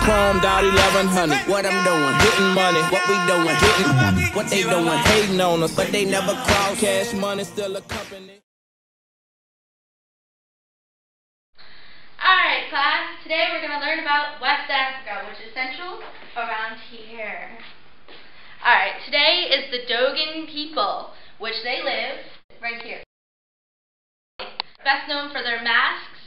Chromed out 1100. What I'm doing, getting money. What we doing, getting what they doing, hating on us, but they never call. Cash money still a company. Alright class, today we're going to learn about West Africa, which is central around here. Alright, today is the Dogon people, which they live right here. Best known for their masks,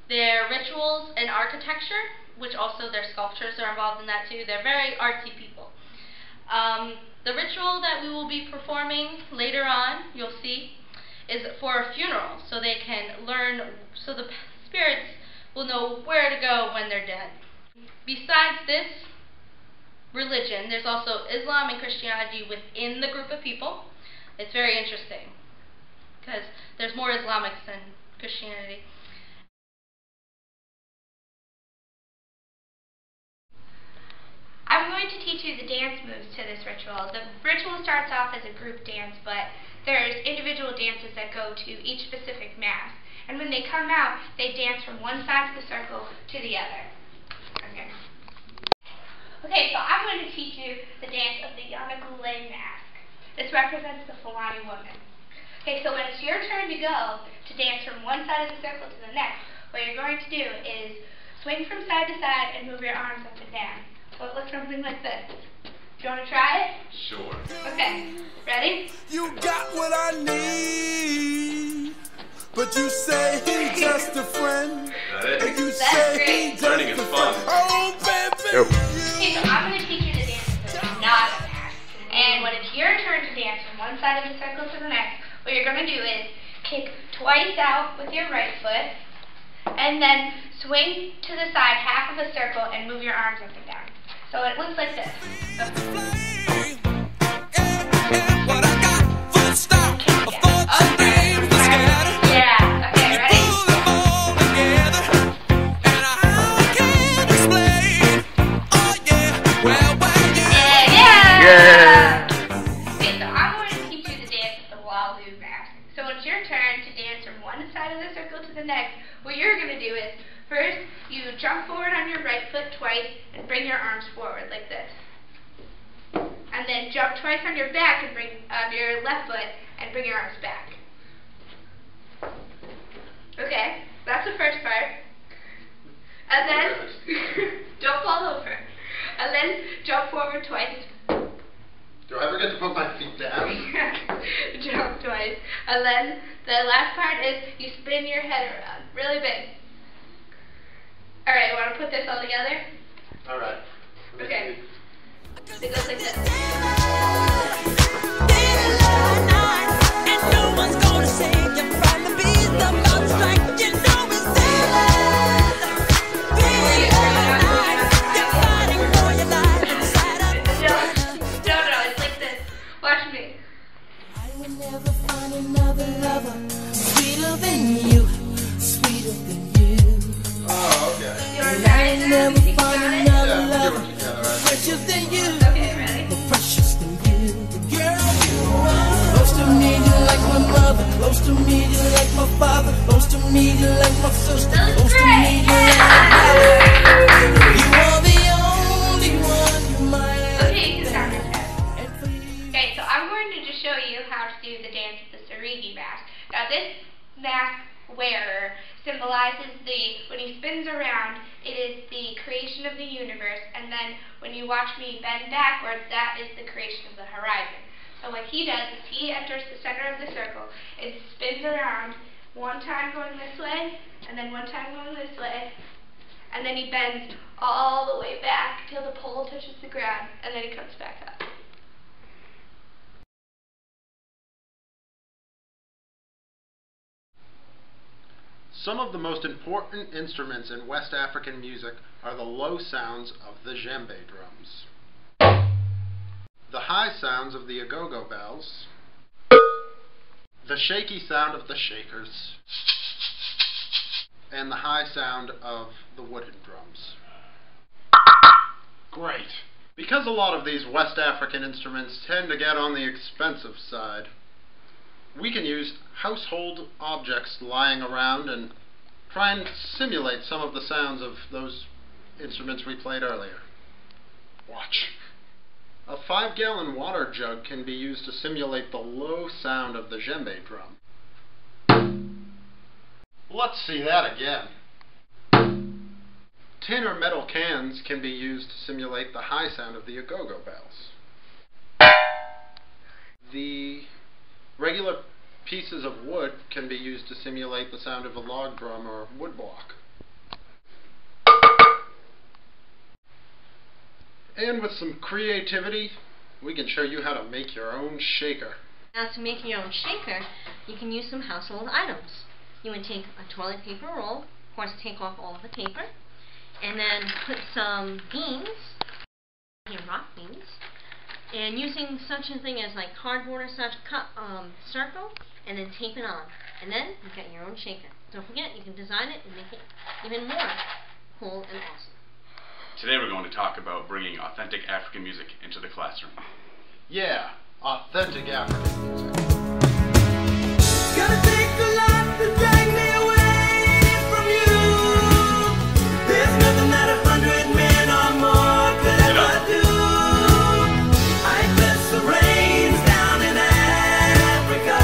their rituals and architecture, which also their sculptures are involved in that too. They're very artsy people. The ritual that we will be performing later on, you'll see, is for a funeral, so they can learn, so the spirits will know where to go when they're dead. Besides this religion, there's also Islam and Christianity within the group of people. It's very interesting because there's more Islamics than Christianity. I'm going to teach you the dance moves to this ritual. The ritual starts off as a group dance, but there's individual dances that go to each specific mask. And when they come out, they dance from one side of the circle to the other. Okay, so I'm going to teach you the dance of the Yanagule mask. This represents the Fulani woman. Okay, so when it's your turn to go to dance from one side of the circle to the next, what you're going to do is swing from side to side and move your arms up and down. So it looks something like this. Do you want to try it? Sure. Okay, ready? You got what I need, but you say he's just a friend. And you say he's just a friend. Oh, baby. Okay, so I'm going to teach you to dance with the Nada mask. And when it's your turn to dance from one side of the circle to the next, what you're going to do is kick twice out with your right foot, and then swing to the side half of a circle and move your arms up and down. So it looks like this. So it's your turn to dance from one side of the circle to the next. What you're going to do is, first, you jump forward on your right foot twice and bring your arms forward like this. And then jump twice on your back and bring your left foot and bring your arms back. Okay, that's the first part. And then, don't fall over. And then jump forward twice. Do I ever get to put my feet down? Jump twice. And then the last part is you spin your head around really big. Alright, want to put this all together? Alright. Okay. It goes like this. Never find another lover sweeter than you, sweeter than you. Oh, okay. And I never find another lover precious than you. Okay, ready? More precious than you. Girl, you are close to me, you like my mother. Close to me, you like my father. Close to me, you like my sister. Close to me, you like my brother. You are the only one you might have. Okay, you can start your head. Okay, so I'm going to just show you how to do the dance of the Sarigi mask. Now this mask wearer symbolizes when he spins around, it is the creation of the universe, and then when you watch me bend backwards, that is the creation of the horizon. So what he does is he enters the center of the circle and spins around, one time going this way, and then one time going this way, and then he bends all the way back till the pole touches the ground, and then he comes back up. Some of the most important instruments in West African music are the low sounds of the djembe drums, the high sounds of the agogo bells, the shaky sound of the shakers, and the high sound of the wooden drums. Great. Because a lot of these West African instruments tend to get on the expensive side, we can use household objects lying around and try and simulate some of the sounds of those instruments we played earlier. Watch. A 5-gallon water jug can be used to simulate the low sound of the djembe drum. Let's see that again. Tin or metal cans can be used to simulate the high sound of the agogo bells. The regular pieces of wood can be used to simulate the sound of a log drum or wood block. And with some creativity, we can show you how to make your own shaker. Now, to make your own shaker, you can use some household items. You would take a toilet paper roll, of course take off all of the paper, and then put some beans, rock beans, and using such a thing as like cardboard or such, cut circle, and then tape it on. And then you get your own shaker. Don't forget, you can design it and make it even more cool and awesome. Today we're going to talk about bringing authentic African music into the classroom. Yeah, authentic African music. Gotta take a lot to drag me away from you. There's nothing that 100 men or more could ever do. I bless the rains down in Africa.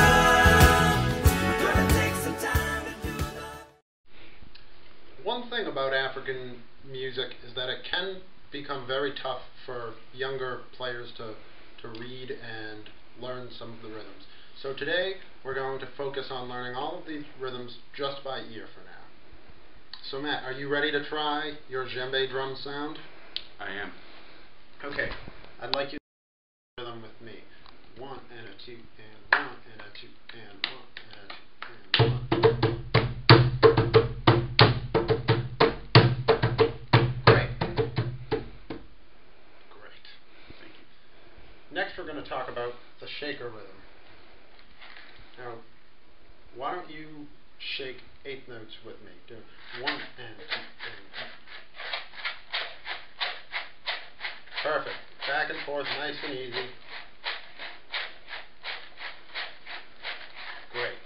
Gonna take some time to do that. One thing about African music is that it can become very tough for younger players to read and learn some of the rhythms. So today we're going to focus on learning all of these rhythms just by ear for now. So Matt, are you ready to try your djembe drum sound? I am. Okay, I'd like you to rhythm with me. 1 and a 2 and 1 and a 2 and 1 and a 2 and 1. Next we're going to talk about the shaker rhythm. Now, why don't you shake 8 notes with me? Do 1 and 2 and 1. Perfect. Back and forth, nice and easy. Great.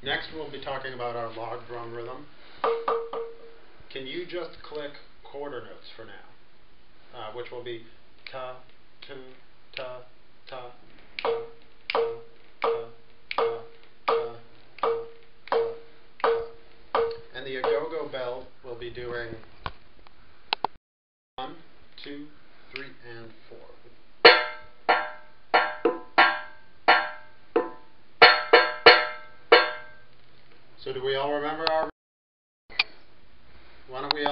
Next we'll be talking about our log drum rhythm. Can you just click quarter notes for now? Which will be ta, tu, ta, ta, ta, ta, ta, ta, ta, ta, ta. And the agogo bell will be doing 1, 2, 3, and 4. So do we all remember our? Why don't we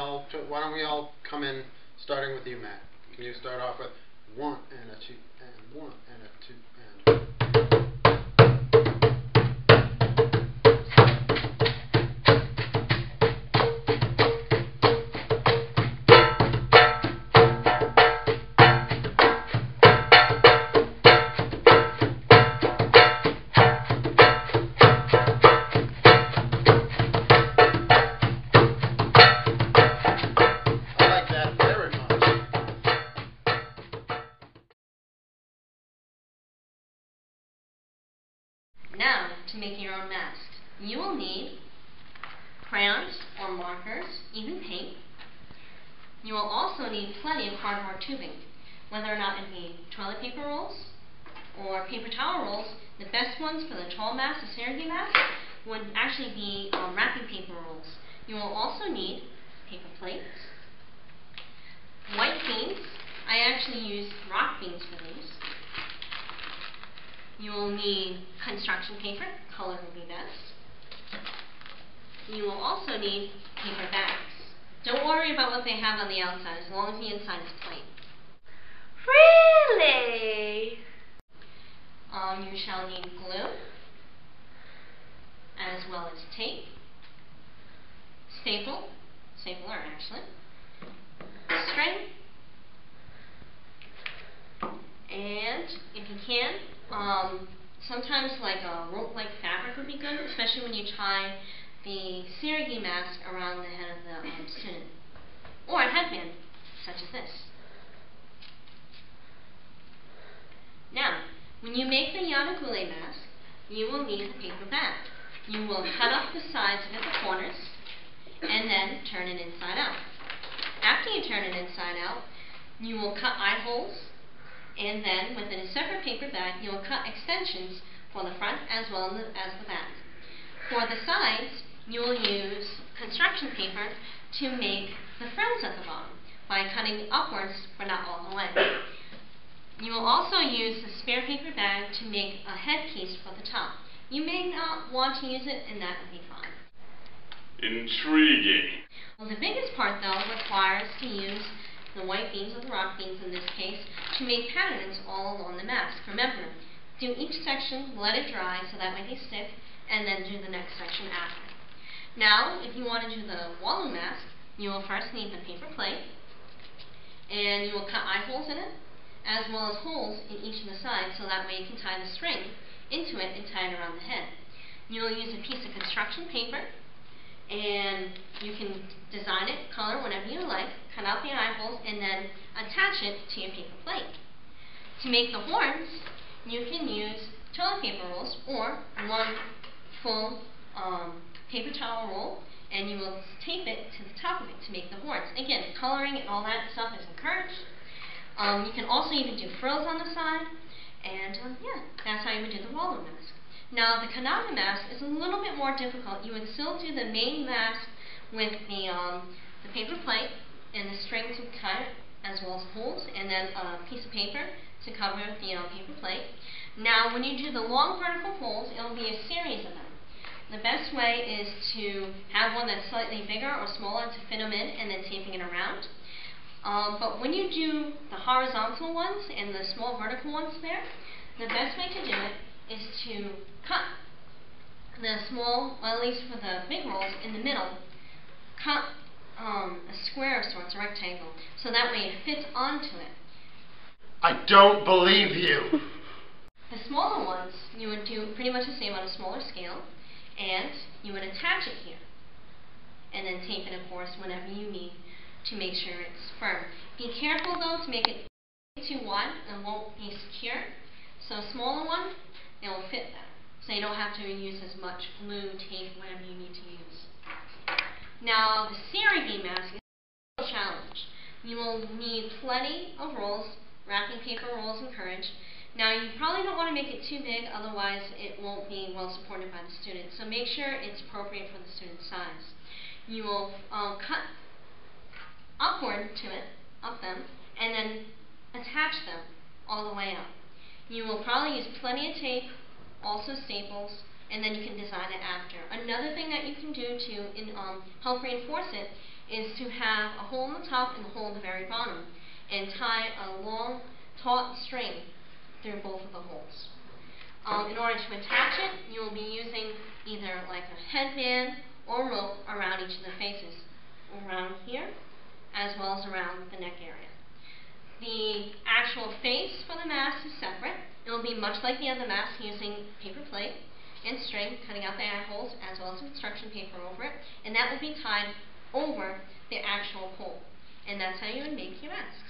all come in, starting with you, Matt? Can you start off with 1 and a 2 and 1 and a 2 and. Now, to make your own mask, you will need crayons or markers, even paint. You will also need plenty of cardboard tubing, whether or not it be toilet paper rolls or paper towel rolls. The best ones for the tall mask, the Serengeti mask, would actually be wrapping paper rolls. You will also need paper plates, white beans. I actually use rock beans for these. You will need construction paper, color will be best. You will also need paper bags. Don't worry about what they have on the outside, as long as the inside is plain. Really? You shall need glue, as well as tape, stapler actually, string, and if you can, sometimes like a rope-like fabric would be good, especially when you tie the Serengeti mask around the head of the student, or a headband, such as this. When you make the Yanagule mask, you will need a paper bag. You will cut off the sides of it, the corners, and then turn it inside out. After you turn it inside out, you will cut eye holes, and then within a separate paper bag, you will cut extensions for the front as well as the back. For the sides, you will use construction paper to make the frills at the bottom by cutting upwards but not all the way. You will also use the spare paper bag to make a headpiece for the top. You may not want to use it, and that will be fine. Intriguing. Well, the biggest part, though, requires to use the white beans or the rock beans in this case to make patterns all along the mask. Remember, do each section, let it dry so that way they stick, and then do the next section after. Now, if you want to do the walloon mask, you will first need the paper plate, and you will cut eye holes in it, as well as holes in each of the sides so that way you can tie the string into it and tie it around the head. You will use a piece of construction paper, and you can design it, color whatever you like, cut out the eye holes, and then attach it to your paper plate. To make the horns, you can use toilet paper rolls or one full paper towel roll, and you will tape it to the top of it to make the horns. Again, coloring and all that stuff is encouraged. You can also even do frills on the side, and yeah, that's how you would do the walloon mask. Now, the Kanata mask is a little bit more difficult. You would still do the main mask with the paper plate and the string to cut, as well as holes, and then a piece of paper to cover the paper plate. Now, when you do the long vertical holes, it will be a series of them. The best way is to have one that's slightly bigger or smaller to fit them in, and then taping it around. But when you do the horizontal ones and the small vertical ones there, the best way to do it is to cut the small, well, at least for the big rolls, in the middle, cut a square of sorts, a rectangle, so that way it fits onto it. I don't believe you! The smaller ones, you would do pretty much the same on a smaller scale, and you would attach it here, and then tape it, of course, whenever you need to make sure it's firm. Be careful, though, to make it too wide, and won't be secure. So a smaller one, it will fit better. So you don't have to use as much glue, tape, whatever you need to use. Now, the Tsurigi mask is a challenge. You will need plenty of rolls, wrapping paper rolls encouraged. Now, you probably don't want to make it too big, otherwise it won't be well supported by the student. So make sure it's appropriate for the student's size. You will cut upward to it, up them, and then attach them all the way up. You will probably use plenty of tape, also staples, and then you can design it after. Another thing that you can do to help reinforce it is to have a hole in the top and a hole in the very bottom, and tie a long, taut string through both of the holes. In order to attach it, you will be using either like a headband or rope around each of the faces, around here, as well as around the neck area. The actual face for the mask is separate. It will be much like the other mask, using paper plate and string, cutting out the eye holes, as well as construction paper over it, and that will be tied over the actual hole. And that's how you would make your masks.